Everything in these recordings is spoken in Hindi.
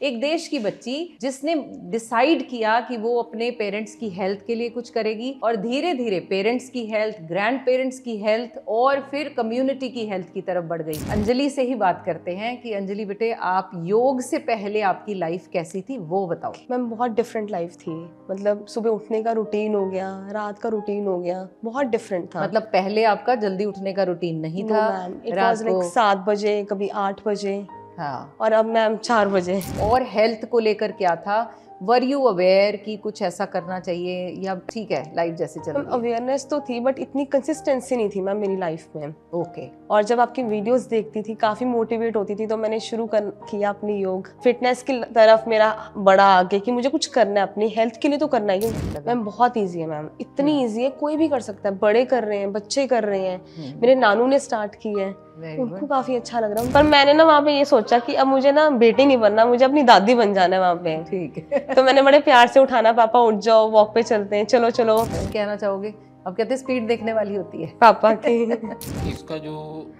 एक देश की बच्ची जिसने डिसाइड किया कि वो अपने पेरेंट्स की हेल्थ के लिए कुछ करेगी और धीरे धीरे पेरेंट्स की हेल्थ, ग्रैंड पेरेंट्स की हेल्थ और फिर कम्युनिटी की हेल्थ की तरफ बढ़ गई। अंजलि से ही बात करते हैं कि अंजलि बेटे, आप योग से पहले आपकी लाइफ कैसी थी वो बताओ। मैम बहुत डिफरेंट लाइफ थी। मतलब सुबह उठने का रूटीन हो गया, रात का रूटीन हो गया, बहुत डिफरेंट था। मतलब पहले आपका जल्दी उठने का रूटीन नहीं नो था? मैम, इट रात वाज को? लाइक 7 बजे, कभी 8 बजे, हाँ। और अब मैम 4 बजे। और हेल्थ को लेकर क्या था? वर यू अवेयर कि कुछ ऐसा करना चाहिए या ठीक है लाइफ जैसे चल मैम रही है? अवेयरनेस तो थी बट इतनी कंसिस्टेंसी नहीं थी मैम मेरी लाइफ में। ओके। और जब आपकी वीडियोस देखती थी, काफ़ी मोटिवेट होती थी, तो मैंने किया अपनी योग फिटनेस की तरफ मेरा बड़ा आगे कि मुझे कुछ करना है, अपनी हेल्थ के लिए तो करना है। क्योंकि मैम बहुत ईजी है मैम, इतनी ईजी है, कोई भी कर सकता है। बड़े कर रहे हैं, बच्चे कर रहे हैं, मेरे नानू ने स्टार्ट की है, उनको काफ़ी अच्छा लग रहा है। पर मैंने ना वहाँ पे ये सोचा कि अब मुझे ना बेटी नहीं बनना, मुझे अपनी दादी बन जाना है वहाँ पे। ठीक है। तो मैंने बड़े प्यार से उठाना, पापा उठ जाओ, वॉक पे चलते हैं, चलो चलो। कहना चाहोगे? अब कहते हैं स्पीड देखने वाली होती है पापा की। इसका जो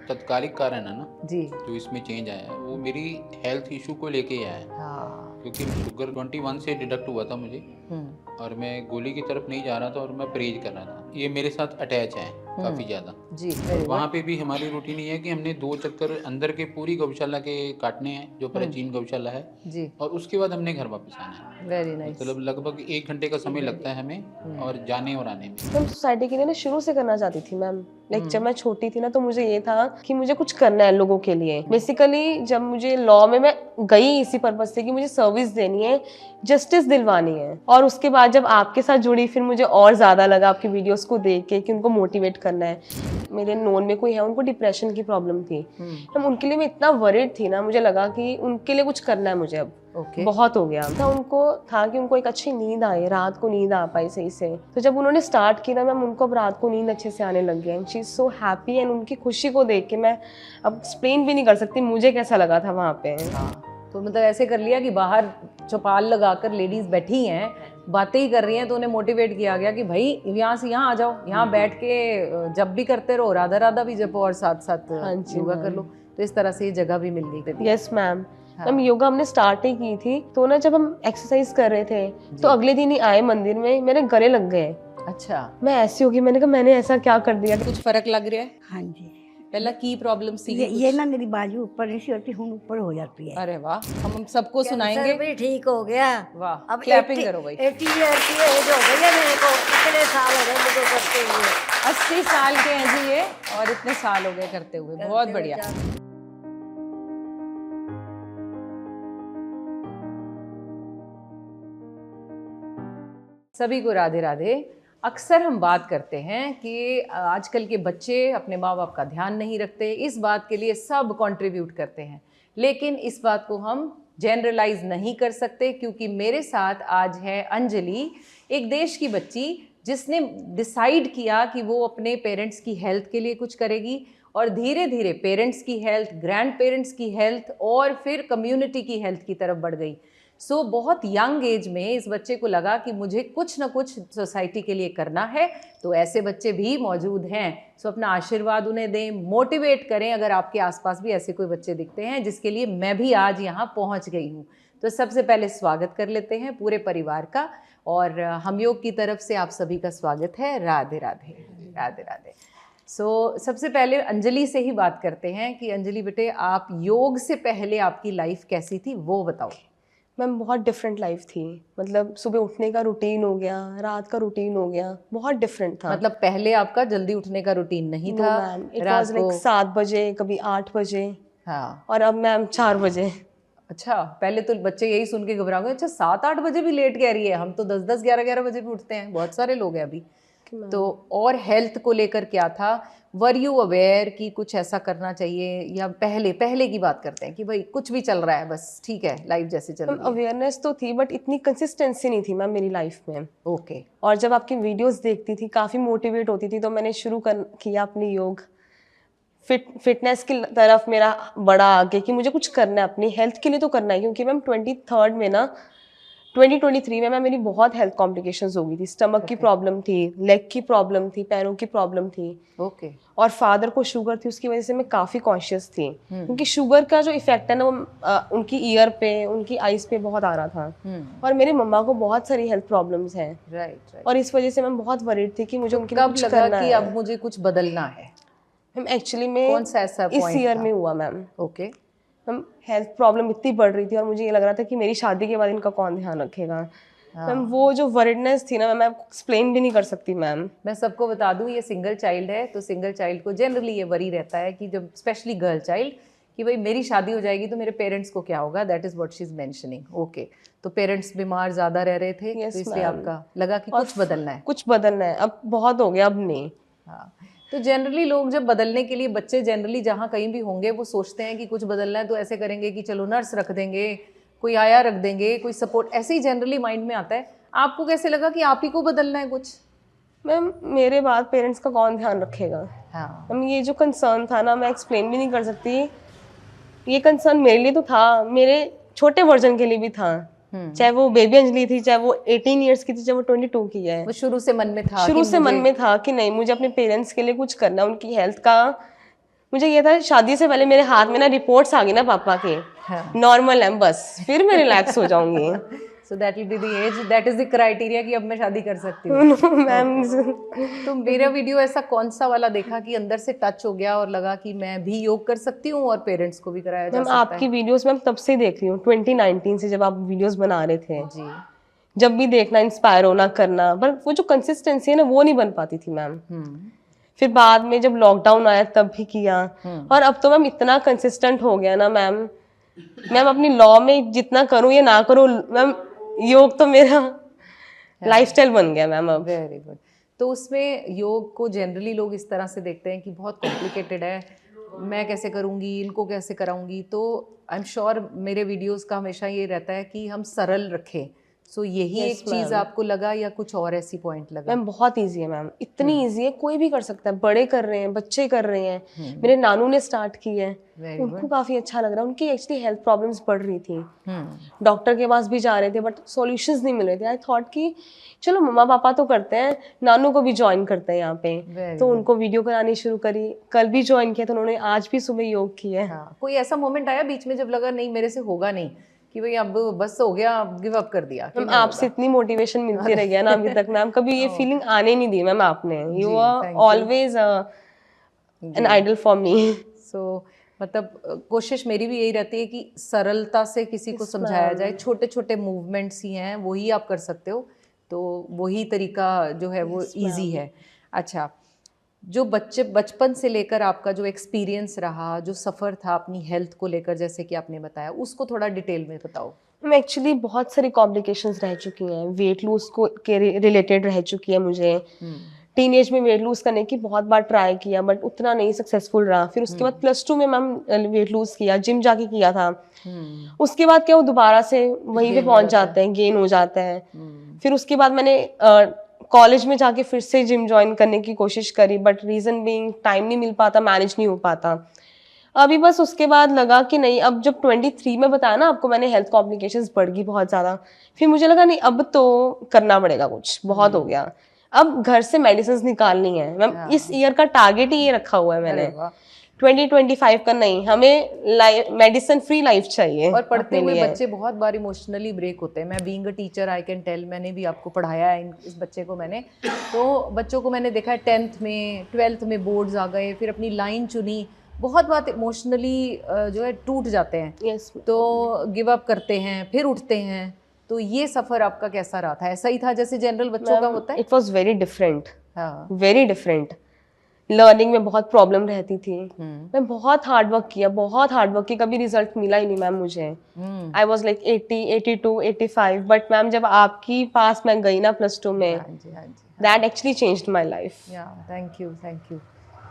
तत्कालिक कारण है ना, जी। जो इसमें चेंज आया है वो मेरी हेल्थ इशू को लेके ही आया है। हाँ। क्योंकि शुगर 21 से डिडक्ट हुआ था मुझे, और मैं गोली की तरफ नहीं जा रहा था और मैं परहेज कर रहा था। ये मेरे साथ अटैच है काफ़ी ज़्यादा। जी। और वहाँ पे भी हमारी रूटीन ये है कि हमने 2 चक्कर अंदर के पूरी गौशाला के काटने हैं, जो प्राचीन गौशाला है, जी। और उसके बाद हमने घर वापस आना है। Very nice. मतलब लगभग 1 घंटे का समय लगता है हमें, और जाने और आने में। मैम सोसाइटी के लिए ना शुरू से करना चाहती थी मैम। लाइक जब मैं छोटी थी ना, तो मुझे ये था कि मुझे कुछ करना है लोगों के लिए। बेसिकली जब मुझे लॉ में मैं गई इसी पर्पज से कि मुझे सर्विस देनी है, जस्टिस दिलवानी है। और उसके बाद जब आपके साथ जुड़ी, फिर मुझे और ज़्यादा लगा आपकी वीडियोस को देख के कि उनको मोटिवेट करना है। मेरे नोन में कोई है, उनको डिप्रेशन की प्रॉब्लम थी। हम उनके लिए मैं इतना वरीड थी ना, मुझे लगा कि उनके लिए कुछ करना है मुझे अब। ओके। बहुत हो गया था। उनको था कि उनको एक अच्छी नींद आए, रात को नींद आ पाई सही से। तो जब उन्होंने स्टार्ट किया मैम, उनको अब रात को नींद अच्छे से आने लग गया। She is so happy. And उनकी खुशी को देख के मैं अब एक्सप्लेन भी नहीं कर सकती मुझे कैसा लगा था वहाँ पे। हाँ, तो मतलब ऐसे कर लिया कि बाहर चौपाल लगाकर लेडीज बैठी हैं, बातें ही कर रही हैं, तो उन्हें मोटिवेट किया गया कि भाई यहाँ से यहाँ आ जाओ, यहाँ बैठ के जब भी करते रहो, राधा राधा भी जपो और साथ साथ योगा कर लो। तो इस तरह से ये जगह भी मिल गई। Yes ma'am. मैम योगा हमने स्टार्ट ही की थी, तो ना जब हम एक्सरसाइज कर रहे थे, तो अगले दिन ही आए मंदिर में, मेरे गले लग गए। अच्छा। मैं ऐसी होगी, मैंने कहा मैंने ऐसा क्या कर दिया। कुछ फर्क लग रहा है? हाँ जी। पहला की प्रॉब्लम सी ये ना मेरी बाजू ऊपर नहीं सी होती, हूँ ऊपर हो जाती है। अरे वाह, हम सबको सुनाएंगे। भी ठीक हो गया। वाह, अब क्लैपिंग करो भाई। 80 ईयर की एज हो गई है मेरे को। कितने साल हो गए मुझे करते हुए? 80 साल के हैं जी ये, और इतने साल हो गए करते हुए। बहुत बढ़िया। सभी को राधे राधे। अक्सर हम बात करते हैं कि आजकल के बच्चे अपने माँ बाप का ध्यान नहीं रखते, इस बात के लिए सब कंट्रीब्यूट करते हैं, लेकिन इस बात को हम जनरलाइज नहीं कर सकते, क्योंकि मेरे साथ आज है अंजलि, एक देश की बच्ची जिसने डिसाइड किया कि वो अपने पेरेंट्स की हेल्थ के लिए कुछ करेगी और धीरे धीरे पेरेंट्स की हेल्थ, ग्रैंड पेरेंट्स की हेल्थ और फिर कम्युनिटी की हेल्थ की तरफ बढ़ गई। सो बहुत यंग एज में इस बच्चे को लगा कि मुझे कुछ ना कुछ सोसाइटी के लिए करना है। तो ऐसे बच्चे भी मौजूद हैं, सो अपना आशीर्वाद उन्हें दें, मोटिवेट करें अगर आपके आसपास भी ऐसे कोई बच्चे दिखते हैं, जिसके लिए मैं भी आज यहाँ पहुँच गई हूँ। तो सबसे पहले स्वागत कर लेते हैं पूरे परिवार का, और हम योग की तरफ से आप सभी का स्वागत है। राधे राधे। राधे राधे। सो सबसे पहले अंजलि से ही बात करते हैं कि अंजलि बेटे, आप योग से पहले आपकी लाइफ कैसी थी वो बताओ। मैम बहुत डिफरेंट लाइफ थी। मतलब सुबह उठने का रूटीन हो गया, रात का रूटीन हो गया, बहुत डिफरेंट था। मतलब पहले आपका जल्दी उठने का रूटीन नहीं नो था? मैम, इट रात वाज लाइक को? 7 बजे, कभी 8 बजे, हाँ। और अब मैम 4 बजे। अच्छा, पहले तो बच्चे यही सुन के घबरा गए, अच्छा 7-8 बजे भी लेट कह रही है, हम तो 10-10 11-11 बजे भी उठते हैं, बहुत सारे लोग हैं अभी। तो और हेल्थ को लेकर क्या था? वर यू अवेयर कि कुछ ऐसा करना चाहिए, या पहले की बात करते हैं कि भाई कुछ भी चल रहा है, बस ठीक है लाइफ जैसे चल रही है? अवेयरनेस तो थी बट इतनी कंसिस्टेंसी नहीं थी मैम मेरी लाइफ में। ओके। और जब आपकी वीडियोस देखती थी, काफ़ी मोटिवेट होती थी, तो मैंने किया अपनी योग फिटनेस की तरफ मेरा बड़ा आगे कि मुझे कुछ करना है, अपनी हेल्थ के लिए तो करना है। क्योंकि मैम 23rd में ना 2023 में मेरी बहुत हेल्थ कॉम्प्लिकेशंस हो गई थी। स्टमक की प्रॉब्लम थी, लेग की प्रॉब्लम थी, पैरों की प्रॉब्लम थी। ओके। और फादर को शुगर थी, उसकी वजह से मैं काफ़ी कॉन्शियस थी, क्योंकि शुगर का जो इफेक्ट है ना वो उनकी ईयर पे, उनकी आइज पे बहुत आ रहा था। और मेरे मम्मा को बहुत सारी हेल्थ प्रॉब्लम्स हैं। राइट। और इस वजह से मैं बहुत वरीड थी कि मुझे उनके लिए कब कुछ लगा करना कि है। अब मुझे कुछ बदलना है? मैम एक्चुअली में कौन सा ऐसा इस point ईयर था? में हुआ ma'am. Okay. Ma'am health problem इतनी बढ़ रही थी और मुझे ये लग रहा था कि मेरी शादी के बाद इनका कौन ध्यान रखेगा। मैम वो जो वरीडनेस थी ना, मैं एक्सप्लेन भी नहीं कर सकती मैम। मैं सबको बता दूं, ये सिंगल चाइल्ड है, तो सिंगल चाइल्ड को जनरली ये वरी रहता है कि जब स्पेशली गर्ल चाइल्ड, कि भाई मेरी शादी हो जाएगी तो मेरे पेरेंट्स को क्या होगा। That is what she is mentioning. Okay. तो पेरेंट्स बीमार ज़्यादा रह रहे थे, Yes, तो इसलिए ma'am. आपका लगा कि कुछ बदलना है। कुछ बदलना है, अब बहुत हो गया, अब नहीं। हाँ। तो जनरली लोग जब बदलने के लिए, बच्चे जनरली जहाँ कहीं भी होंगे वो सोचते हैं कि कुछ बदलना है तो ऐसे करेंगे कि चलो नर्स रख देंगे, कोई आया रख देंगे, कोई सपोर्ट, ऐसे ही जनरली माइंड में आता है। आपको कैसे लगा कि आप ही को बदलना है कुछ? मैम मेरे बाद पेरेंट्स का कौन ध्यान रखेगा। हाँ। मैम ये जो कंसर्न था ना, मैं एक्सप्लेन भी नहीं कर सकती। ये कंसर्न मेरे लिए तो था, मेरे छोटे वर्जन के लिए भी था। चाहे वो बेबी अंजलि थी, चाहे वो 18 इयर्स की थी, चाहे वो 22 की है। वो शुरू से मन में था? शुरू कि से मन में था कि नहीं, मुझे अपने पेरेंट्स के लिए कुछ करना, उनकी हेल्थ का। मुझे ये था, शादी से पहले मेरे हाथ में ना रिपोर्ट्स आ गई ना पापा के, नॉर्मल है बस, फिर मैं रिलैक्स हो जाऊंगी। So that will be the age, that is the criteria कि अब मैं शादी कर सकती हूँ। मैम तो मेरा वीडियो ऐसा कौन सा वाला देखा कि अंदर से टच हो गया और लगा कि मैं भी योग कर सकती हूँ और पेरेंट्स को भी कराया जा मैम सकता आपकी है? वीडियोस मैम तब से देख रही हूँ, 2019 से, जब आप वीडियोस बना रहे थे। जी। जब भी देखना, इंस्पायर होना, करना, पर वो जो कंसिस्टेंसी है ना, वो नहीं बन पाती थी मैम। फिर बाद में जब लॉकडाउन आया तब भी किया। और अब तो मैम इतना कंसिस्टेंट हो गया ना मैम। मैम अपनी लॉ में जितना करूँ या ना करूँ मैम, योग तो मेरा लाइफस्टाइल बन गया मैम अब। Very good. तो उसमें योग को जनरली लोग इस तरह से देखते हैं कि बहुत कॉम्प्लिकेटेड है, मैं कैसे करूँगी, इनको कैसे कराऊंगी। तो आई एम श्योर मेरे वीडियोस का हमेशा ये रहता है कि हम सरल रखें। सो यही एक चीज़ आपको लगा या कुछ और ऐसी पॉइंट लगा? मैम बहुत इजी है मैम, इतनी इजी है, कोई भी कर सकता है। बड़े कर रहे हैं, बच्चे कर रहे हैं। मेरे नानू ने स्टार्ट की है, उनको काफ़ी अच्छा लग रहा है। उनकी एक्चुअली हेल्थ प्रॉब्लम्स बढ़ रही थी, डॉक्टर के पास भी जा रहे थे बट सॉल्यूशंस नहीं मिल रहे थे। आई थॉट कि चलो मम्मा पापा तो करते हैं, नानू को भी ज्वाइन करते हैं यहाँ पे। तो उनको वीडियो करानी शुरू करी, कल भी ज्वाइन किया, तो उन्होंने आज भी सुबह योग किया है। कोई ऐसा मोमेंट आया बीच में जब लगा नहीं मेरे से होगा नहीं, कि भाई अब बस हो गया, गिव अप कर दिया? मैम आपसे इतनी मोटिवेशन मिलती रही है ना अभी तक मैम, कभी ये फीलिंग आने नहीं दी मैम आपने। You are always an idol for me. So मतलब कोशिश मेरी भी यही रहती है कि सरलता से किसी को समझाया जाए। छोटे छोटे मूवमेंट्स ही हैं, वही आप कर सकते हो, तो वही तरीका जो है वो इजी है। अच्छा, जो बच्चे बचपन से लेकर आपका जो एक्सपीरियंस रहा, जो सफ़र था अपनी हेल्थ को लेकर, जैसे कि आपने बताया, उसको थोड़ा डिटेल में बताओ। मैं एक्चुअली बहुत सारी कॉम्प्लिकेशंस रह चुकी हैं, वेट लूज को के रिलेटेड रह चुकी है मुझे। टीनेज में वेट लूज करने की बहुत बार ट्राई किया बट उतना नहीं सक्सेसफुल रहा। फिर उसके बाद +2 में मैम वेट लूज किया, जिम जाके किया था। उसके बाद क्या, वो दोबारा से वहीं पे पहुंच जाते हैं, गेन हो जाता है। फिर उसके बाद मैंने कॉलेज में जाके फिर से जिम ज्वाइन करने की कोशिश करी बट रीज़न बीइंग टाइम नहीं मिल पाता, मैनेज नहीं हो पाता। अभी बस उसके बाद लगा कि नहीं, अब जब 23 में बताया ना आपको मैंने, हेल्थ कॉम्प्लिकेशंस बढ़ गई बहुत ज़्यादा। फिर मुझे लगा नहीं, अब तो करना पड़ेगा कुछ, बहुत हो गया। अब घर से मेडिसिन निकालनी है मैम। इस ईयर का टारगेट ही ये रखा हुआ है मैंने, 2025 का। नहीं, हमें मेडिसिन फ्री लाइफ चाहिए। और पढ़ते हुए बच्चे बहुत बार इमोशनली ब्रेक होते हैं। मैं being a teacher I can tell, मैंने भी आपको पढ़ाया है इस बच्चे को मैंने, तो बच्चों को मैंने देखा है 10th में 12th में बोर्ड्स आ गए, फिर अपनी लाइन चुनी, बहुत बात इमोशनली जो है टूट जाते हैं। yes, तो गिव अप करते हैं, फिर उठते हैं। तो ये सफ़र आपका कैसा रहा था? ऐसा ही था जैसे जनरल बच्चों का होता है? इट वॉज वेरी डिफरेंट, हाँ, वेरी डिफरेंट। लर्निंग में बहुत प्रॉब्लम रहती थी। मैं बहुत हार्ड वर्क किया, बहुत हार्ड वर्क किया, कभी रिजल्ट मिला ही नहीं मैम मुझे। I was like 80, 82, 85, but ma'am जब आपकी पास मैं गई ना +2 में, that actually changed my life. Thank you, thank you.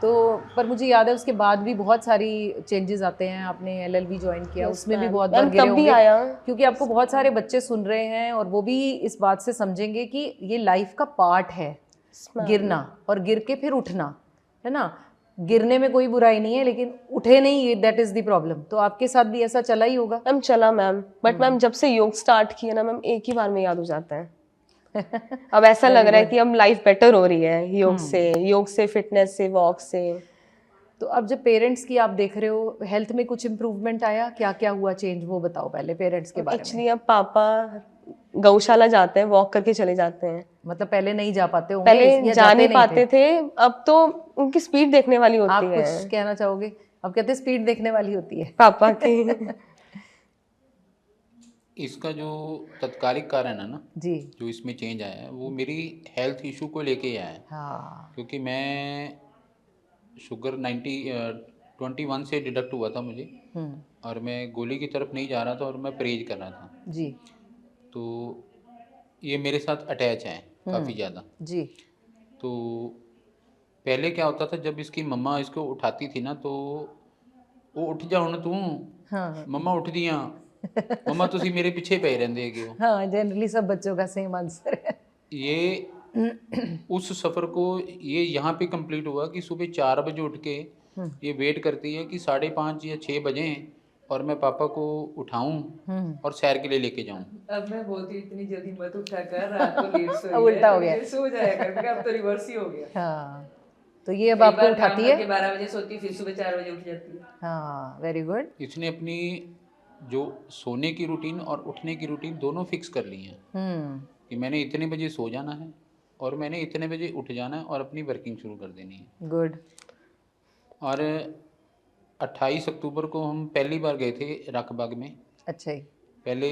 तो पर मुझे याद है उसके बाद भी बहुत सारी चेंजेस आते हैं। आपने LLB ज्वाइन किया, उसमें भी बहुत बार गिरे होंगे, क्योंकि आपको बहुत सारे बच्चे सुन रहे हैं और वो भी इस बात से समझेंगे कि ये लाइफ का पार्ट है गिरना, और गिर के फिर उठना, है ना। गिरने में कोई बुराई नहीं है, लेकिन उठे नहीं, दैट इज द प्रॉब्लम। तो आपके साथ भी ऐसा चला ही होगा। मैम चला मैम, बट मैम जब से योग स्टार्ट किया ना मैम, एक ही बार में याद हो जाता है। अब ऐसा लग रहा है कि अब लाइफ बेटर हो रही है योग से, फिटनेस से, वॉक से। तो अब जब पेरेंट्स की आप देख रहे हो, हेल्थ में कुछ इम्प्रूवमेंट आया, क्या क्या हुआ चेंज, वो बताओ पहले पेरेंट्स के बारे में। एक्चुअली अब पापा गौशाला जाते हैं, वॉक करके चले जाते हैं। मतलब पहले नहीं जा पाते होंगे, पहले या जा जाते नहीं पाते थे, अब तो उनकी स्पीड देखने वाली आप होती है। कुछ कहना चाहोगे? अब कहते स्पीड देखने वाली होती है पापा की। इसका जो तत्कालिक कारण है ना, जी। जो इसमें चेंज आया है, वो मेरी हेल्थ इशू को लेके ही आया है। हाँ। क्योंकि मैं शुगर 21 से डिडक्ट हुआ था मुझे, और मैं गोली की तरफ नहीं जा रहा था और मैं परहेज कर रहा था। जी। तो ये मेरे साथ अटैच है काफ़ी ज़्यादा। जी। तो पहले क्या होता था, जब इसकी मम्मा इसको उठाती थी ना, तो वो उठ जाओ ना तू, हाँ मम्मा उठ दिया, मम्मा तुसी मेरे पीछे पे रहंदे हैगे हो। हाँ, जनरली सब बच्चों का सेम आंसर है। ये उस सफ़र को ये यहाँ पे कंप्लीट हुआ कि सुबह 4 बजे उठ के ये वेट करती है कि 5:30 या 6 बजे और मैं पापा को उठाऊं और सैर के लिए लेके जाऊं। अब मैं बोलती हूँ इतनी जल्दी मत उठा कर, रात को लेट सो उल्टा हो गया, सो जाया कर, अब तो रिवर्स ही हो गया। हाँ, तो ये अब आपको उठाती है। 12 बजे सोती, फिर सुबह 4 बजे उठ जाती है। हाँ, वेरी गुड। इसने अपनी जो सोने की रूटीन और उठने की रूटीन दोनों फिक्स कर ली है कि मैंने इतने बजे सो जाना है और मैंने इतने बजे उठ जाना है और अपनी वर्किंग शुरू कर देनी है। गुड। और 28 अक्टूबर को हम पहली बार गए थे रखबाग में। अच्छा ही। पहले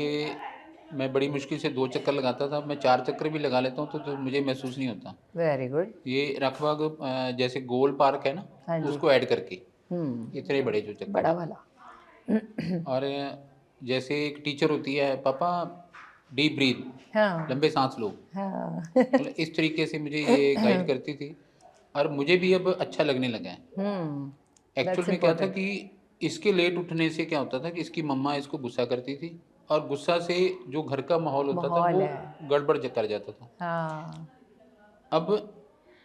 मैं बड़ी मुश्किल से 2 चक्कर लगाता था, मैं 4 चक्कर भी लगा लेता हूँ तो मुझे महसूस नहीं होता। Very good. ये रखबाग जैसे गोल पार्क है ना, हाँ जी। उसको ऐड करके इतने बड़े जो चक्कर। बड़ा वाला। और जैसे एक टीचर होती है, पापा डीप ब्रीथ, हाँ लंबे सांस लो, हाँ। मतलब इस तरीके से मुझे ये गाइड करती थी और मुझे भी अब अच्छा लगने लगा है। एक्चुअल में क्या था कि इसके लेट उठने से क्या होता था कि इसकी मम्मा इसको गुस्सा करती थी और गुस्सा से जो घर का माहौल होता था वो गड़बड़ कर जाता था। हाँ। अब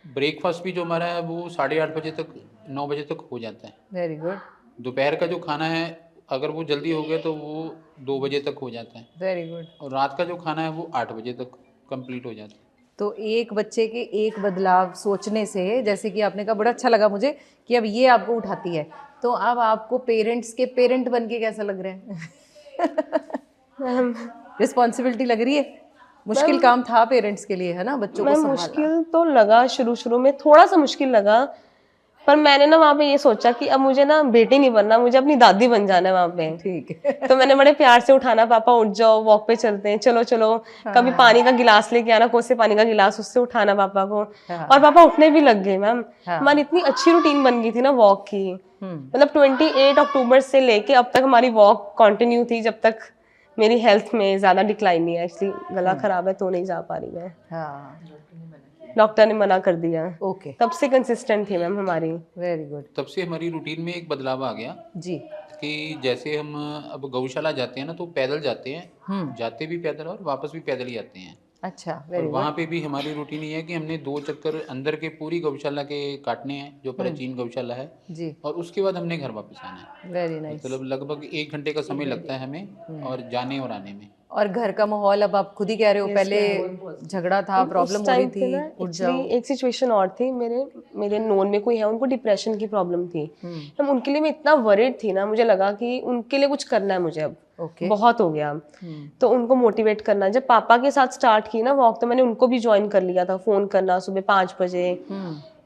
ब्रेकफास्ट भी जो हमारा है वो 8:30 बजे तक 9 बजे तक हो जाता है। Very good. दोपहर का जो खाना है अगर वो जल्दी हो गया तो वो 2 बजे तक हो जाता है। Very good. और रात का जो खाना है वो 8 बजे तक कंप्लीट हो जाता है। तो एक बच्चे के एक बदलाव सोचने से, जैसे कि आपने कहा, बड़ा अच्छा लगा मुझे कि अब ये आपको उठाती है, तो अब आपको पेरेंट्स के पेरेंट बन के कैसा लग रहा है? रिस्पॉन्सिबिलिटी लग रही है? मुश्किल काम था पेरेंट्स के लिए, है ना, बच्चों को संभालना। मुश्किल तो लगा, शुरू में थोड़ा सा मुश्किल लगा, पर मैंने ना वहाँ पे ये सोचा कि अब मुझे ना बेटी नहीं बनना, मुझे अपनी दादी बन जाना है वहाँ पे। ठीक है। तो मैंने बड़े प्यार से उठाना, पापा उठ जाओ, वॉक पे चलते हैं, चलो चलो। कभी पानी का गिलास लेके आना, कोसे पानी का गिलास, उससे उठाना पापा को। और पापा उठने भी लग गए मैम। हमारी इतनी अच्छी रूटीन बन गई थी ना वॉक की, मतलब 28 अक्टूबर से लेके अब तक हमारी वॉक कंटिन्यू थी, जब तक मेरी हेल्थ में ज्यादा डिक्लाइन नहीं है। एक्चुअली गला खराब है तो नहीं जा पा रही मैं। हाँ, डॉक्टर ने मना कर दिया। ओके। तब से कंसिस्टेंट थी मैम हमारी। Very good. तब से हमारी रूटीन में एक बदलाव आ गया जी। कि जैसे हम अब गौशाला जाते हैं ना तो पैदल जाते हैं, जाते भी पैदल और वापस भी पैदल ही आते हैं। अच्छा, और वेरी वहाँ पे भी हमारी रूटीन ये है कि हमने 2 चक्कर अंदर के पूरी गौशाला के काटने हैं, जो प्राचीन गौशाला है जी। और उसके बाद हमने घर वापस आना है। Very nice. मतलब लगभग 1 घंटे का समय लगता है हमें और जाने और आने में। और घर का माहौल, अब आप खुद ही कह रहे हो, पहले झगड़ा था, प्रॉब्लम हो रही थी, उठ जाओ। एक सिचुएशन और थी, मेरे नोन में कोई है, उनको डिप्रेशन की प्रॉब्लम थी। हम उनके लिए मैं इतना वरीड थी ना, मुझे लगा कि उनके लिए कुछ करना है मुझे अब। बहुत हो गया। तो उनको मोटिवेट करना, जब पापा के साथ स्टार्ट की ना वॉक, तो मैंने उनको भी ज्वाइन कर लिया था। फोन करना सुबह 5 बजे,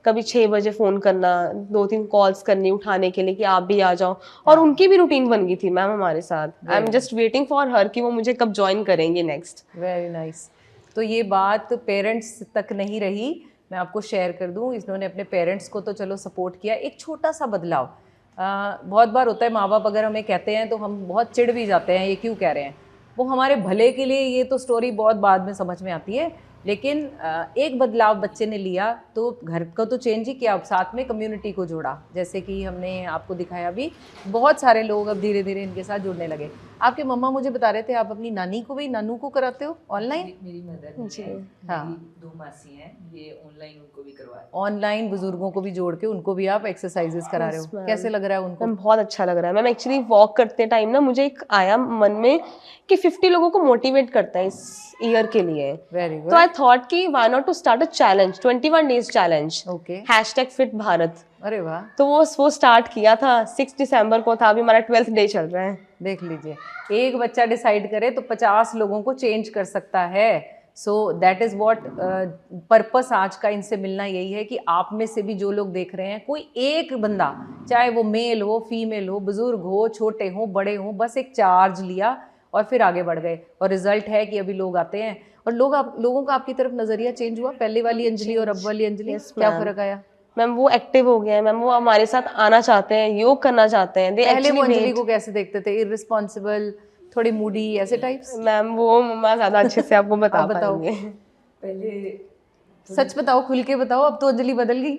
कभी 6 बजे फोन करना, 2-3 कॉल्स करनी उठाने के लिए कि आप भी आ जाओ। और उनकी भी रूटीन बन गई थी मैम हमारे साथ। I am just waiting for her कि वो मुझे कब ज्वाइन करेंगे नेक्स्ट। Very nice. तो ये बात पेरेंट्स तक नहीं रही, मैं आपको शेयर कर दूं। इन्होंने अपने पेरेंट्स को तो चलो सपोर्ट किया, एक छोटा सा बदलाव। बहुत बार होता है, माँ बाप अगर हमें कहते हैं तो हम बहुत चिढ़ भी जाते हैं, ये क्यों कह रहे हैं, वो हमारे भले के लिए, ये तो स्टोरी बहुत बाद में समझ में आती है। लेकिन एक बदलाव बच्चे ने लिया तो घर को तो चेंज ही किया, अब साथ में कम्युनिटी को जोड़ा, जैसे कि हमने आपको दिखाया भी, बहुत सारे लोग अब धीरे धीरे इनके साथ जुड़ने लगे। आपके मम्मा मुझे बता रहे थे आप अपनी नानी को भी, नानू को कराते हो ऑनलाइन? मेरी मदर जी। है, हाँ। मेरी 2 मासी हैं, ये ऑनलाइन उनको भी करवाए। ऑनलाइन बुजुर्गों को भी जोड़ के उनको भी आप एक्सरसाइजेस करा रहे Yes, हो, ma'am. कैसे लग रहा है उनको? मैम बहुत अच्छा लग रहा है मैम। एक्चुअली वॉक करते टाइम ना मुझे एक आया मन में कि 50 लोगों को मोटिवेट करता है इस ईयर के लिए। वेरी तो आई गुड। थॉट कि why not to start a challenge, 21 days challenge, okay. #FitBharat। अरे वाह, तो वो स्टार्ट किया था 6 दिसंबर को था, अभी हमारा 12th डे चल रहा है। देख लीजिए, एक बच्चा डिसाइड करे तो 50 लोगों को चेंज कर सकता है। So that is what purpose आज का इनसे मिलना यही है कि आप में से भी जो लोग देख रहे हैं, कोई एक बंदा, चाहे वो मेल हो, फीमेल हो, बुजुर्ग हो, छोटे हो, बड़े हो, बस एक चार्ज लिया और फिर आगे बढ़ गए। और रिजल्ट है कि अभी लोग आते हैं और लोगों का आपकी तरफ नज़रिया चेंज हुआ। पहले वाली अंजलि और अब वाली अंजलि, Yes, क्या ma'am. फ़र्क आया? मैम वो एक्टिव हो गए हैं मैम, वो हमारे साथ आना चाहते हैं, योग करना चाहते हैं। दे पहले वो एक्चुअली अंजलि को कैसे देखते थे? इररिस्पॉन्सिबल, थोड़ी मूडी, ऐसे टाइप्स? मैम वो मम्मा ज्यादा अच्छे से आपको बता आप बताओ। पाएंगे। पहले सच बताओ, खुल के बताओ, अब तो अंजलि बदल गई।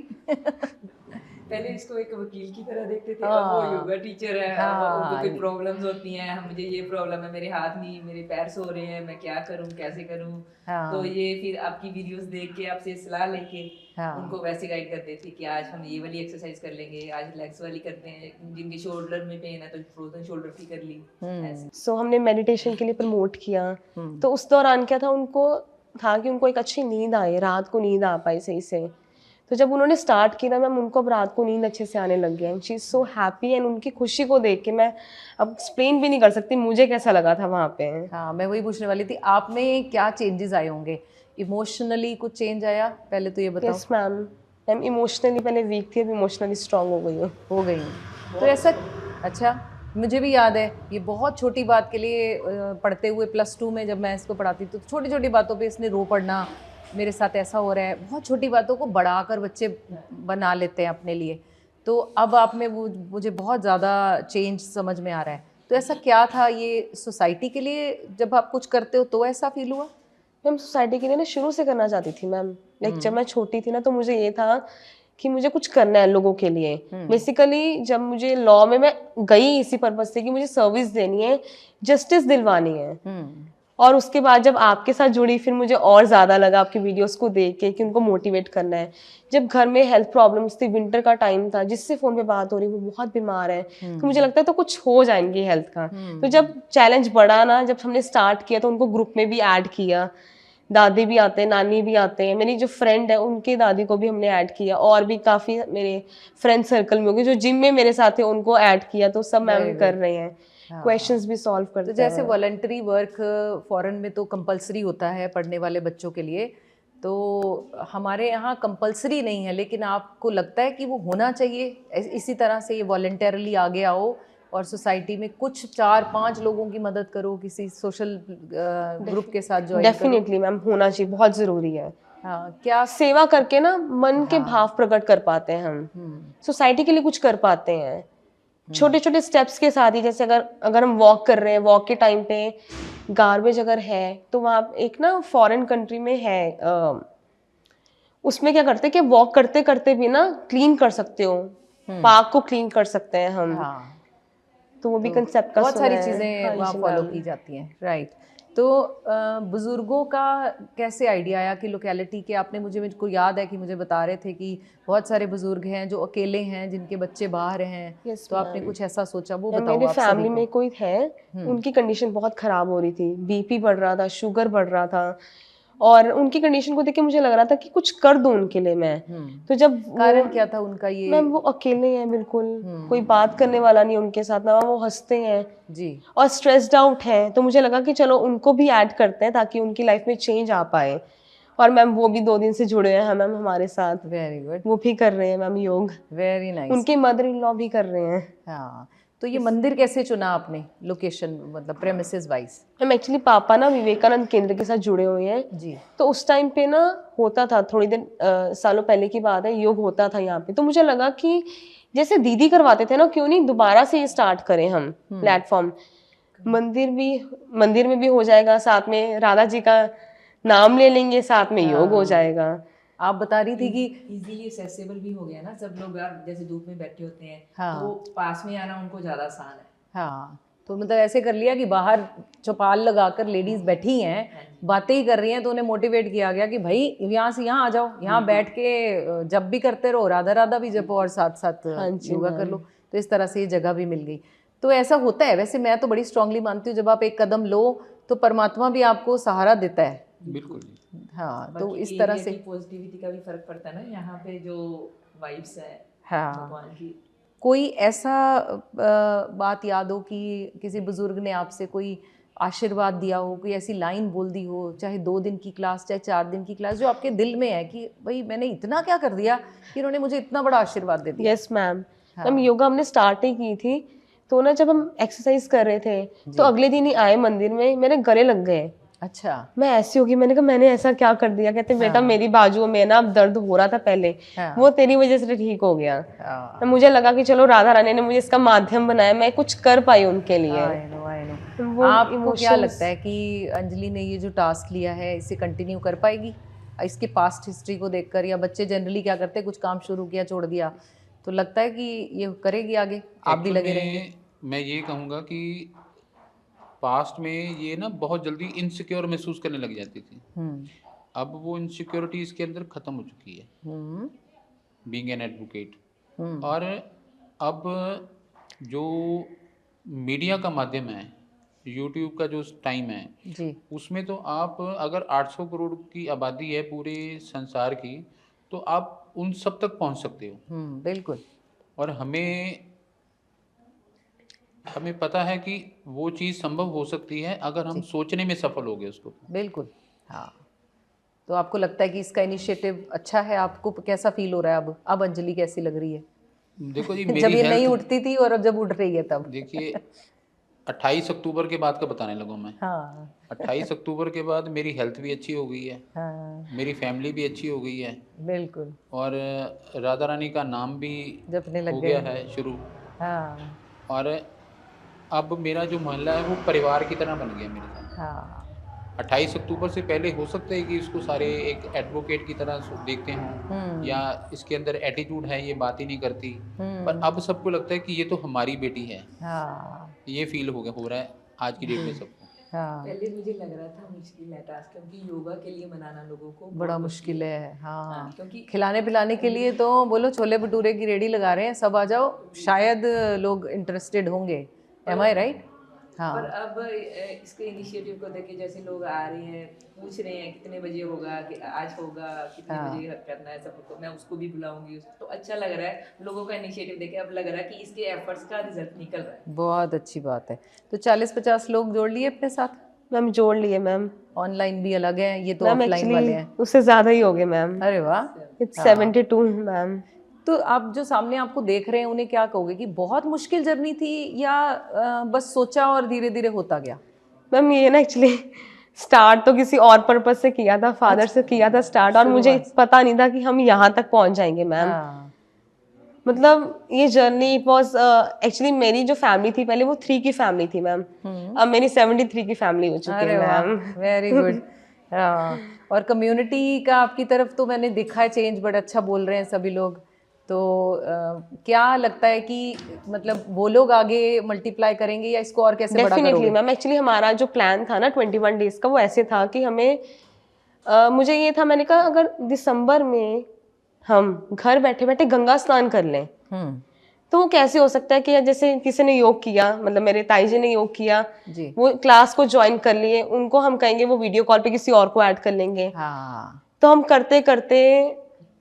पहले इसको एक वकील की तरह देखते थे, हाँ। अब वो योगा टीचर है। अब हाँ, उनको कोई ये- प्रॉब्लम्स होती हैं, मुझे ये प्रॉब्लम है, मेरे हाथ नहीं, मेरे पैर सो रहे हैं, मैं क्या करूं, कैसे करूं। हाँ। तो ये फिर आपकी वीडियोस देख के, आपसे सलाह लेके हाँ। उनको वैसे गाइड करते थे कि आज हम ये वाली एक्सरसाइज कर लेंगे, आज लेग्स वाली करते हैं, जिनके शोल्डर में पेन है तो फ्रोजन शोल्डर की कर ली। ऐसे। सो हमने मेडिटेशन के लिए प्रमोट किया। तो उस दौरान क्या था, उनको था कि उनको एक अच्छी नींद आए, रात को नींद आ पाए सही से। तो जब उन्होंने स्टार्ट किया मैम, उनको अब रात को नींद अच्छे से आने लग गया। She is so happy and उनकी खुशी को देख के मैं अब एक्सप्लेन भी नहीं कर सकती मुझे कैसा लगा था वहाँ पे। हाँ, मैं वही पूछने वाली थी, आप में क्या चेंजेस आए होंगे? इमोशनली कुछ चेंज आया? पहले तो ये बताओ। Yes ma'am. मैम इमोशनली पहले वीक थी, अब इमोशनली स्ट्रांग हो गई हूँ। हो गई हूँ। तो ऐसा, अच्छा, मुझे भी याद है ये बहुत छोटी बात के लिए पढ़ते हुए +2 में जब मैं इसको पढ़ाती तो छोटी छोटी बातों पे इसने रो पड़ना, मेरे साथ ऐसा हो रहा है। बहुत छोटी बातों को बढ़ाकर बच्चे बना लेते हैं अपने लिए। तो अब आप में वो मुझे बहुत ज़्यादा चेंज समझ में आ रहा है। तो ऐसा क्या था, ये सोसाइटी के लिए जब आप कुछ करते हो तो ऐसा फील हुआ? मैम सोसाइटी के लिए ना शुरू से करना चाहती थी मैम। लाइक जब मैं छोटी थी ना तो मुझे ये था कि मुझे कुछ करना है लोगों के लिए। बेसिकली जब मुझे लॉ में मैं गई इसी पर्पज से कि मुझे सर्विस देनी है, जस्टिस दिलवानी है। और उसके बाद जब आपके साथ जुड़ी फिर मुझे और ज़्यादा लगा आपकी वीडियोस को देख के कि उनको मोटिवेट करना है। जब घर में हेल्थ प्रॉब्लम्स थी, विंटर का टाइम था, जिससे फ़ोन पे बात हो रही वो बहुत बीमार है, तो मुझे लगता है तो कुछ हो जाएंगी हेल्थ का। तो जब चैलेंज बढ़ा ना, जब हमने स्टार्ट किया तो उनको ग्रुप में भी ऐड किया। दादी भी आते हैं, नानी भी आते हैं, मेरी जो फ्रेंड है उनकी दादी को भी हमने ऐड किया, और भी काफ़ी मेरे फ्रेंड सर्कल में हो गए जो जिम में मेरे साथ है उनको ऐड किया। तो सब मैम कर रहे हैं, क्वेश्चंस भी सॉल्व करते तो जैसे वॉलंटरी वर्क फॉरेन में तो कंपलसरी होता है पढ़ने वाले बच्चों के लिए, तो हमारे यहाँ कंपलसरी नहीं है, लेकिन आपको लगता है कि वो होना चाहिए? इसी तरह से ये वॉलंटरली आगे आओ और सोसाइटी में कुछ 4-5 लोगों की मदद करो, किसी सोशल ग्रुप के साथ ज्वाइन करो। डेफिनेटली मैम होना चाहिए, बहुत ज़रूरी है। हाँ, क्या सेवा करके ना मन के भाव प्रकट कर पाते हैं हम, सोसाइटी के लिए कुछ कर पाते हैं छोटे छोटे स्टेप्स के साथ ही। जैसे अगर हम वॉक कर रहे हैं, वॉक के टाइम पे गार्बेज अगर है तो वहाँ एक ना फॉरेन कंट्री में है, उसमें क्या करते हैं कि वॉक करते करते भी ना क्लीन कर सकते हो, पार्क को क्लीन कर सकते हैं हम। हाँ, तो वो भी कंसेप्ट का बहुत सारी सुना है। चीज़ें हाँ वहाँ जी, फॉलो मैम। की जाती हैं, राइट। तो बुज़ुर्गों का कैसे आइडिया आया कि लोकेलिटी के, आपने मुझको याद है कि मुझे बता रहे थे कि बहुत सारे बुज़ुर्ग हैं जो अकेले हैं, जिनके बच्चे बाहर हैं। Yes, तो आपने ma'am। कुछ ऐसा सोचा, वो मैम, बताओ मेरे आप सभी फैमिली को। में कोई है, उनकी कंडीशन बहुत खराब हो रही थी, बीपी बढ़ रहा था, शुगर बढ़ रहा था, और उनकी कंडीशन को देख के मुझे लग रहा था कि कुछ कर दूं उनके लिए मैं। तो जब कारण क्या था उनका ये? मैम वो अकेले हैं बिल्कुल, कोई बात करने वाला नहीं उनके साथ, ना वो हंसते हैं जी, और स्ट्रेस्ड आउट हैं। तो मुझे लगा कि चलो उनको भी ऐड करते हैं ताकि उनकी लाइफ में चेंज आ पाए। और मैम वो भी 2 दिन से जुड़े हैं मैम हमारे साथ, वेरी गुड, वो भी कर रहे हैं मैम योग, वेरी नाइस। उनके मदर इन लॉ भी कर रहे हैं। हाँ, तो ये मंदिर कैसे चुना आपने, लोकेशन मतलब प्रेमिसेस वाइज? मैम एक्चुअली पापा ना विवेकानंद केंद्र के साथ जुड़े हुए हैं जी, तो उस टाइम पे ना होता था, थोड़ी देर सालों पहले की बात है, योग होता था यहाँ पे। तो मुझे लगा कि जैसे दीदी करवाते थे ना, क्यों नहीं दोबारा से ये स्टार्ट करें हम प्लेटफॉर्म। मंदिर में भी हो जाएगा, साथ में राधा जी का नाम ले लेंगे, साथ में योग हो जाएगा। आप बता रही थी कि इजीली एक्सेसिबल भी हो गया ना, सब लोग यार जैसे धूप में बैठे होते हैं, हाँ। तो पास में आना उनको ज्यादा आसान है। हाँ, तो मतलब ऐसे कर लिया कि बाहर चौपाल लगाकर लेडीज बैठी हैं, बातें ही कर रही हैं, तो उन्हें मोटिवेट किया गया कि भाई यहाँ से यहाँ आ जाओ, यहाँ बैठ के जब भी करते रहो, राधा राधा भी जपो और साथ साथ योगा कर लो। तो इस तरह से ये जगह भी मिल गई। तो ऐसा होता है। वैसे मैं तो बड़ी स्ट्रांगली मानती हूँ, जब आप एक कदम लो तो परमात्मा भी आपको सहारा देता है। बिल्कुल। हाँ, तो इस तरह से पॉजिटिविटी का भी फर्क पड़ता है ना, यहाँ पे जो वाइब्स है हाँ। भगवान की। कोई ऐसा बात याद हो कि किसी बुजुर्ग ने आपसे कोई आशीर्वाद दिया हो, कोई ऐसी लाइन बोल दी हो, चाहे 2 दिन की क्लास चाहे 4 दिन की क्लास, जो आपके दिल में है कि भाई मैंने इतना क्या कर दिया कि इन्होंने मुझे इतना बड़ा आशीर्वाद दे दिया? Yes ma'am. मैम योगा हमने स्टार्ट ही की थी, तो ना जब हम एक्सरसाइज कर रहे थे तो अगले दिन ही आए मंदिर में, मेरे गले लग गए। अच्छा। मैं ऐसी होगी, मैंने कहा मैंने ऐसा क्या कर दिया? कहते बेटा मेरी बाजू में ना दर्द हो रहा था पहले, वो तेरी वजह से ठीक हो गया। तो मुझे लगा कि चलो राधा रानी ने मुझे इसका माध्यम बनाया, मैं कुछ कर पाई उनके लिए। आपको क्या लगता है कि अंजलि ने ये जो टास्क लिया है इसे कंटिन्यू कर पाएगी इसके पास्ट हिस्ट्री को देखकर, या बच्चे जनरली क्या करते हैं, कुछ काम शुरू किया छोड़ दिया, तो लगता है कि ये करेगी आगे? आप भी लगे रहेंगे? मैं ये कहूँगा कि पास्ट में ये ना बहुत जल्दी इनसिक्योर महसूस करने लग जाती थी। अब वो इनसिक्योरिटी इसके अंदर ख़त्म हो चुकी है बीइंग एन एडवोकेट। और अब जो मीडिया का माध्यम है, यूट्यूब का जो टाइम है जी, उसमें तो आप अगर 800 करोड़ की आबादी है पूरे संसार की, तो आप उन सब तक पहुंच सकते हो। बिल्कुल। और हमें पता है कि वो चीज़ संभव हो सकती है अगर हम सोचने में सफल हो गए उसको। बिल्कुल। हाँ, तो आपको लगता है कि इसका इनिशिएटिव अच्छा है? आपको कैसा फील हो रहा है अब अंजलि कैसी लग रही है? देखो जी, जब मेरी ये नहीं हेल्थ, उठती थी और अब जब उठ रही है तब? देखिए 28 अक्टूबर के बाद का बताने लगा मैं। हाँ 28 अक्टूबर के बाद मेरी हेल्थ भी अच्छी हो गई है, हाँ, मेरी फैमिली भी अच्छी हो गई है, बिल्कुल। और राधा रानी का नाम भी जपने लग हो गए। गया है शुरू। हाँ और अब मेरा जो मोहल्ला है वो परिवार की तरह बन गया मेरे साथ। हाँ 28 अक्टूबर से पहले हो सकता है कि इसको सारे एक एडवोकेट की तरह देखते हों, या इसके अंदर एटीट्यूड है, ये बात ही नहीं करती, पर अब सबको लगता है कि ये तो हमारी बेटी है। हाँ ये फील हो रहा है आज की डेट में सबको। हाँ, पहले मुझे लग रहा था मुश्किल है टास्क, क्योंकि योगा के लिए मनाना लोगों को बड़ा मुश्किल है। हाँ, क्योंकि खिलाने पिलाने के लिए तो बोलो छोले भटूरे की रेडी लगा रहे हैं, सब आ जाओ, शायद लोग इंटरेस्टेड होंगे। एम आई राइट? हाँ, पर अब इसके इनिशिएटिव को देख के जैसे लोग आ रहे हैं, पूछ रहे हैं कितने बजे होगा, कि आज होगा, कितने बजे करना है, सबको मैं उसको भी बुलाऊंगी, तो अच्छा लग रहा है लोगों का इनिशिएटिव देखे। अब लग रहा है कि इसके एफर्ट्स का रिजल्ट निकल रहा है। बहुत अच्छी बात है। तो 40-50 लोग जोड़ लिए अपने साथ? मैम जोड़ लिए मैम। ऑनलाइन भी अलग हैं, ये तो मैम ऑफलाइन वाले एक्चुअली हैं। उससे ज्यादा ही हो गए मैम। अरे वाह। It's 72 ma'am. तो आप जो सामने आपको देख रहे हैं उन्हें क्या कहोगे कि बहुत मुश्किल जर्नी थी, या बस सोचा और धीरे धीरे होता गया? मैम ये ना एक्चुअली स्टार्ट तो किसी और पर्पस से किया था, फादर से किया था स्टार्ट, और मुझे पता नहीं था कि हम यहाँ तक पहुँच जाएंगे मैम। हाँ, मतलब ये जर्नी इट वाज एक्चुअली, मेरी जो फैमिली थी पहले वो 3 की फैमिली थी मैम, अब मेरी 73 की फैमिली हो चुकी है मैम। Very good. हाँ, और कम्युनिटी का आपकी तरफ तो मैंने देखा है चेंज, बड़ा अच्छा बोल रहे हैं सभी लोग। तो क्या लगता है कि मतलब वो लोग आगे मल्टीप्लाई करेंगे या इसको और कैसे बड़ा डेफिनेटली करोगे? मैम। एक्चुअली हमारा जो प्लान था ना 21 डेज का, वो ऐसे था कि हमें मुझे ये था, मैंने कहा अगर दिसंबर में हम घर बैठे बैठे गंगा स्नान कर लें तो वो कैसे हो सकता है कि जैसे किसी ने योग किया, मतलब मेरे ताई जी ने योग किया जी। वो क्लास को ज्वाइन कर लिए, उनको हम कहेंगे वो वीडियो कॉल पे किसी और को ऐड कर लेंगे, हाँ, तो हम करते करते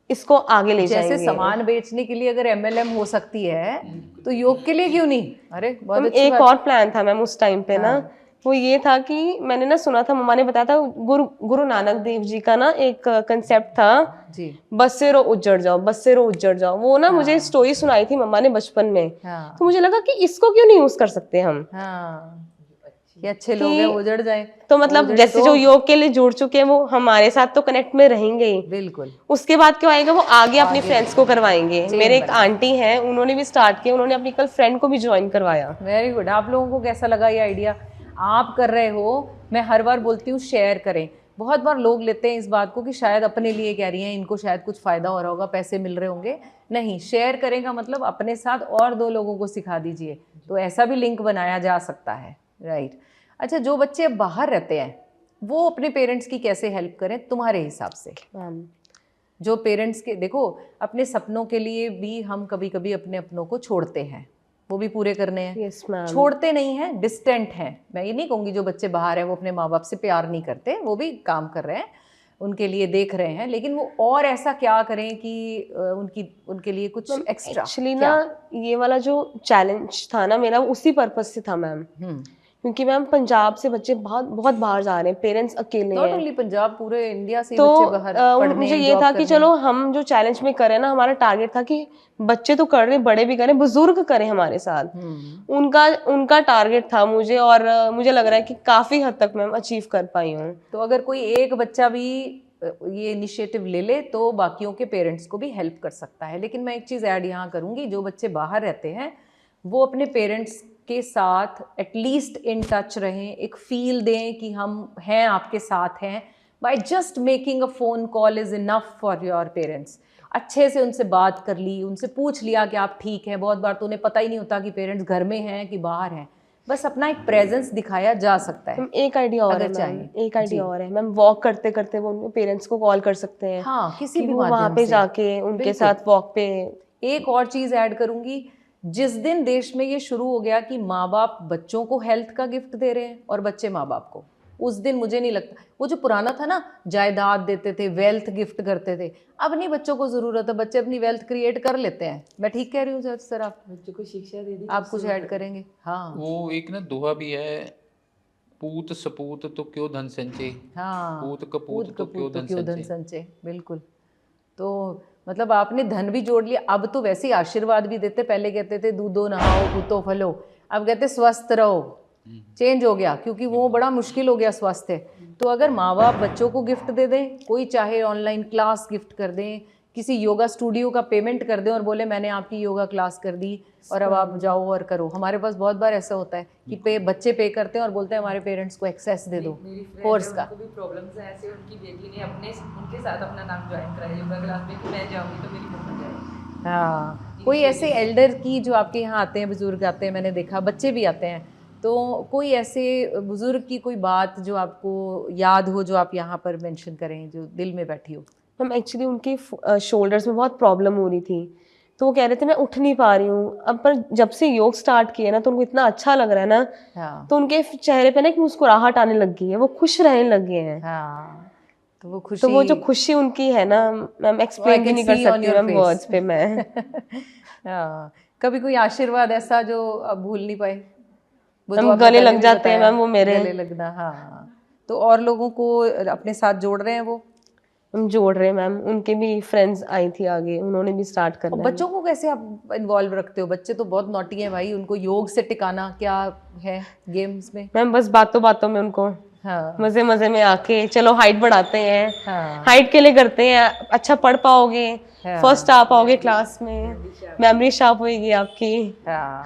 इसको आगे ले जैसे जाएंगे। सामान बेचने के लिए अगर MLM हो सकती है तो योग के लिए क्यों नहीं? अरे बहुत अच्छी एक बात। और प्लान था मैम उस टाइम पे ना, वो ये था कि मैंने ना सुना था, मम्मा ने बताया था, गुरु नानक देव जी का ना एक कंसेप्ट था, जी। बस से रो उज्जड़ जाओ, बस से रो उज्जड़ जाओ। वो ना मुझे स्टोरी सुनाई थी मम्मा ने बचपन में, हाँ तो मुझे लगा कि इसको क्यों नहीं यूज कर सकते हम। हाँ, कि अच्छे लोग हैं उजड़ जाए। तो मतलब जैसे जो योग के लिए जुड़ चुके हैं वो हमारे साथ तो कनेक्ट में रहेंगे ही, बिल्कुल। उसके बाद क्या आएगा, वो आगे अपनी फ्रेंड्स को करवाएंगे। मेरे एक आंटी हैं, उन्होंने भी स्टार्ट किया, उन्होंने अपनी कल फ्रेंड को भी ज्वाइन करवाया। Very good. आप लोगों को कैसा लगा ये आइडिया? आप कर रहे हो, मैं हर बार बोलती हूँ शेयर करें। बहुत बार लोग लेते हैं इस बात को कि शायद अपने लिए कह रही हैं, इनको शायद कुछ फ़ायदा हो रहा होगा, पैसे मिल रहे होंगे। नहीं, शेयर करेगा मतलब अपने साथ और 2 लोगों को सिखा दीजिए, तो ऐसा भी लिंक बनाया जा सकता है, राइट। अच्छा, जो बच्चे अब बाहर रहते हैं वो अपने पेरेंट्स की कैसे हेल्प करें तुम्हारे हिसाब से? मैम जो पेरेंट्स के, देखो अपने सपनों के लिए भी हम कभी कभी अपने अपनों को छोड़ते हैं, वो भी पूरे करने हैं। Yes ma'am. छोड़ते नहीं हैं, डिस्टेंट हैं। मैं ये नहीं कहूँगी जो बच्चे बाहर हैं वो अपने माँ बाप से प्यार नहीं करते, वो भी काम कर रहे हैं, उनके लिए देख रहे हैं, लेकिन वो और ऐसा क्या करें कि उनके लिए कुछ एक्स्ट्रा। एक्चुअली ना ये वाला जो चैलेंज था ना मेरा, उसी पर्पज से था मैम, क्योंकि मैम पंजाब से बच्चे बहुत बहुत बाहर जा रहे हैं, पेरेंट्स अकेले नॉट हैं। ओनली पंजाब, पूरे इंडिया से तो बच्चे बाहर पढ़ने, मुझे ये था कि चलो हम जो चैलेंज में करें ना, हमारा टारगेट था कि बच्चे तो कर रहे, बड़े भी करें, बुजुर्ग करें हमारे साथ, उनका टारगेट था मुझे, और मुझे लग रहा है कि काफी हद तक मैं अचीव कर पाई हूँ। तो अगर कोई एक बच्चा भी ये इनिशिएटिव ले ले तो बाकियों के पेरेंट्स को भी हेल्प कर सकता है। लेकिन मैं एक चीज़ ऐड यहाँ करूँगी, जो बच्चे बाहर रहते हैं वो अपने पेरेंट्स के साथ एटलीस्ट इन टच रहें, एक फील दें कि हम हैं, आपके साथ हैं। By just making a phone call is enough for your parents. अच्छे से उनसे बात कर ली, उनसे पूछ लिया कि आप ठीक हैं। बहुत बार तो उन्हें पता ही नहीं होता कि पेरेंट्स घर में हैं कि बाहर हैं, बस अपना एक प्रेजेंस दिखाया जा सकता है। एक आइडिया और है अगर चाहिए। एक आइडिया और है मैम, वॉक करते करते वो उनके पेरेंट्स को कॉल कर सकते हैं। हाँ, किसी कि भी वो वहाँ माध्यम पे से जाके उनके बिल्कुल। साथ वॉक पे। एक और चीज़ ऐड करूंगी, जिस दिन देश में ये शुरू हो गया कि माँ बाप बच्चों को हेल्थ का गिफ्ट दे रहे हैं और बच्चे माँ बाप को, उस दिन मुझे नहीं लगता वो जो पुराना था ना, जायदाद देते थे, वेल्थ गिफ्ट करते थे, अब नहीं बच्चों को ज़रूरत है, बच्चे अपनी वेल्थ क्रिएट कर लेते हैं। मैं ठीक कह रही हूँ सर? आप बच्चों को शिक्षा दे दी, आप कुछ ऐड करेंगे? हाँ वो एक ना दोहा भी है, पूत सपूत तो क्यों धन संचय, हाँ, पूत कपूत तो क्यों धन धन संचय। संचय, बिल्कुल। तो मतलब आपने धन भी जोड़ लिया। अब तो वैसे ही आशीर्वाद भी देते, पहले कहते थे दूधो नहाओ पूतो फलो, अब कहते स्वस्थ रहो। चेंज हो गया क्योंकि वो बड़ा मुश्किल हो गया स्वास्थ्य। तो अगर माँ बाप बच्चों को गिफ्ट दे दें, कोई चाहे ऑनलाइन क्लास गिफ्ट कर दें, किसी योगा स्टूडियो का पेमेंट कर दें और बोले मैंने आपकी योगा क्लास कर दी और अब आप जाओ और करो। हमारे पास बहुत बार ऐसा होता है कि बच्चे पे करते हैं और बोलते हैं हमारे पेरेंट्स को एक्सेस दे दो कोर्स का। उनको भी प्रॉब्लम्स हैं ऐसे, उनकी बेटी ने उनके साथ अपना नाम ज्वाइन कराया योगा क्लास में कि मैं जाऊंगी तो मेरी मम्मा जाएगी। हाँ, कोई ऐसे एल्डर की जो आपके यहाँ आते हैं, बुजुर्ग आते हैं, मैंने देखा बच्चे भी आते हैं, तो कोई ऐसे बुजुर्ग की कोई बात जो आपको याद हो, जो आप यहाँ पर मेंशन करें, जो दिल में बैठी हो? मैम एक्चुअली उनकी शोल्डर्स में बहुत प्रॉब्लम हो रही थी, तो वो कह रहे थे मैं उठ नहीं पा रही हूँ। अब पर जब से योग स्टार्ट किया ना तो उनको इतना अच्छा लग रहा है ना, हाँ तो उनके चेहरे पे ना एक मुस्कुराहट आने लग गई है, वो खुश रहने लग गए हैं। हाँ, तो वो खुशी, तो वो जो खुशी उनकी है ना मैम, एक्सप्लेन भी नहीं कर सकती मैम वर्ड्स पे मैं। हाँ, कभी कोई आशीर्वाद ऐसा जो आप भूल नहीं पाए? वो तो हम आपने गले पहले लग भी जाते हैं बताया, मैम वो मेरे। गले लगना। हाँ, तो और लोगों को अपने साथ जोड़ रहे हैं वो? हम जोड़ रहे हैं मैम, उनके भी फ्रेंड्स आई थी आगे, उन्होंने भी स्टार्ट और करना है। बच्चों को कैसे आप इन्वॉल्व रखते हो? बच्चे तो बहुत नॉटी हैं भाई, उनको योग से टिकाना क्या है गेम्स में? मैम बस बातों बातों में उनको हाँ मजे मजे में आके चलो हाइट बढ़ाते हैं, हाँ हाइट के लिए करते हैं, अच्छा पढ़ पाओगे, हाँ। फर्स्ट आ पाओगे क्लास में, मेमोरी शार्प होगी आपकी। हाँ।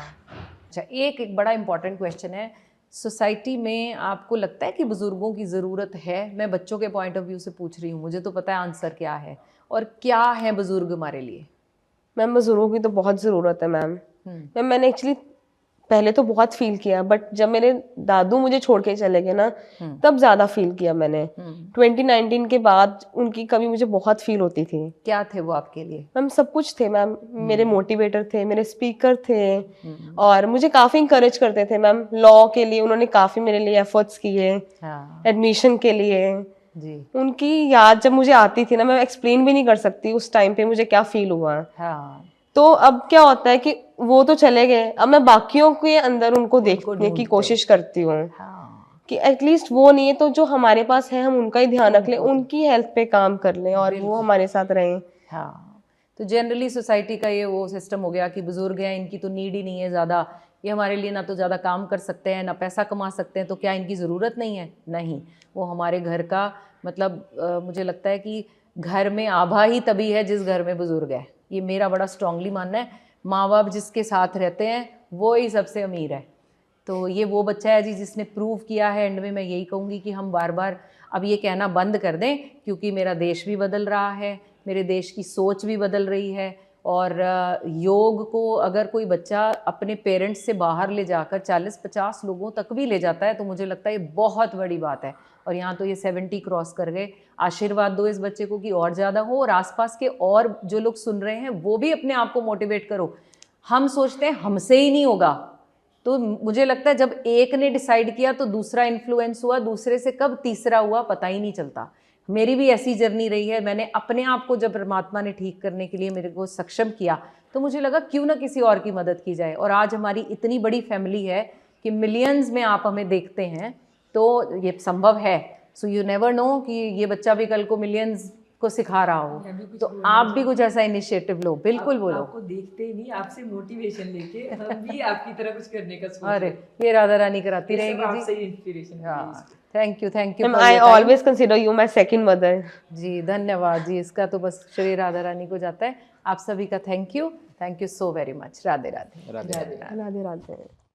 अच्छा, एक बड़ा इम्पॉर्टेंट क्वेश्चन है, सोसाइटी में आपको लगता है कि बुजुर्गों की ज़रूरत है? मैं बच्चों के पॉइंट ऑफ व्यू से पूछ रही हूँ, मुझे तो पता है आंसर क्या है, और क्या है बुजुर्ग हमारे लिए? मैम बुजुर्गों की तो बहुत ज़रूरत है मैम। मैम मैंने एक्चुअली पहले तो बहुत फील किया, बट जब मेरे दादू मुझे छोड़ के चले गए ना तब ज़्यादा फील किया मैंने। 2019 के बाद उनकी कमी मुझे बहुत फील होती थी। क्या थे वो आपके लिए? मैम सब कुछ थे मैम, मेरे मोटिवेटर थे, मेरे स्पीकर थे, और मुझे काफ़ी इंकरेज करते थे मैम। लॉ के लिए उन्होंने काफ़ी मेरे लिए एफर्ट्स किए, हाँ एडमिशन के लिए। जी। उनकी याद जब मुझे आती थी ना, मैं एक्सप्लेन भी नहीं कर सकती उस टाइम पे मुझे क्या फील हुआ। हाँ, तो अब क्या होता है कि वो तो चले गए, अब मैं बाकियों के अंदर उनको देखने की कोशिश करती हूँ हाँ, कि एटलीस्ट वो नहीं है तो जो हमारे पास है हम उनका ही ध्यान रख लें, उनकी हेल्थ पे काम कर लें और वो हमारे साथ रहें। हाँ। तो जनरली सोसाइटी का ये वो सिस्टम हो गया कि बुजुर्ग हैं, इनकी तो नीड ही नहीं है ज़्यादा, ये हमारे लिए ना तो ज़्यादा काम कर सकते हैं ना पैसा कमा सकते हैं, तो क्या इनकी ज़रूरत नहीं है? नहीं, वो हमारे घर का मतलब मुझे लगता है कि घर में आभा ही तभी है जिस घर में बुजुर्ग है। ये मेरा बड़ा स्ट्रांगली मानना है। माँ बाप जिसके साथ रहते हैं वो ही सबसे अमीर है। तो ये वो बच्चा है जी जिसने प्रूव किया है। एंड में मैं यही कहूँगी कि हम बार बार अब ये कहना बंद कर दें, क्योंकि मेरा देश भी बदल रहा है, मेरे देश की सोच भी बदल रही है, और योग को अगर कोई बच्चा अपने पेरेंट्स से बाहर ले जाकर 40-50 लोगों तक भी ले जाता है तो मुझे लगता है ये बहुत बड़ी बात है। और यहाँ तो ये 70 क्रॉस कर गए। आशीर्वाद दो इस बच्चे को कि और ज़्यादा हो, और आसपास के और जो लोग सुन रहे हैं वो भी अपने आप को मोटिवेट करो। हम सोचते हैं हमसे ही नहीं होगा, तो मुझे लगता है जब एक ने डिसाइड किया तो दूसरा इन्फ्लुएंस हुआ, दूसरे से कब तीसरा हुआ पता ही नहीं चलता। मेरी भी ऐसी जर्नी रही है। मैंने अपने आप को जब परमात्मा ने ठीक करने के लिए मेरे को सक्षम किया तो मुझे लगा क्यों ना किसी और की मदद की जाए। और आज हमारी इतनी बड़ी फैमिली है कि मिलियंस में आप हमें देखते हैं, तो ये संभव है। सो यू नेवर नो कि ये बच्चा भी कल को मिलियंस को सिखा रहा हो, तो आप भी कुछ ऐसा इनिशिएटिव लो। बिल्कुल बोलो। आपको देखते ही नहीं, आपसे मोटिवेशन लेके हम भी आपकी तरह कुछ करने का सोच अरे ये राधा रानी कराती रहे हैं। ये सब रहेगी आपसे जी। इंस्पिरेशन हाँ, thank you thank you. Ma'am I always consider you my second mother. जी धन्यवाद जी, इसका तो बस श्री राधा रानी को जाता है। आप सभी का thank you so very much. Radhe Radhe. Radhe Radhe. Radhe Radhe.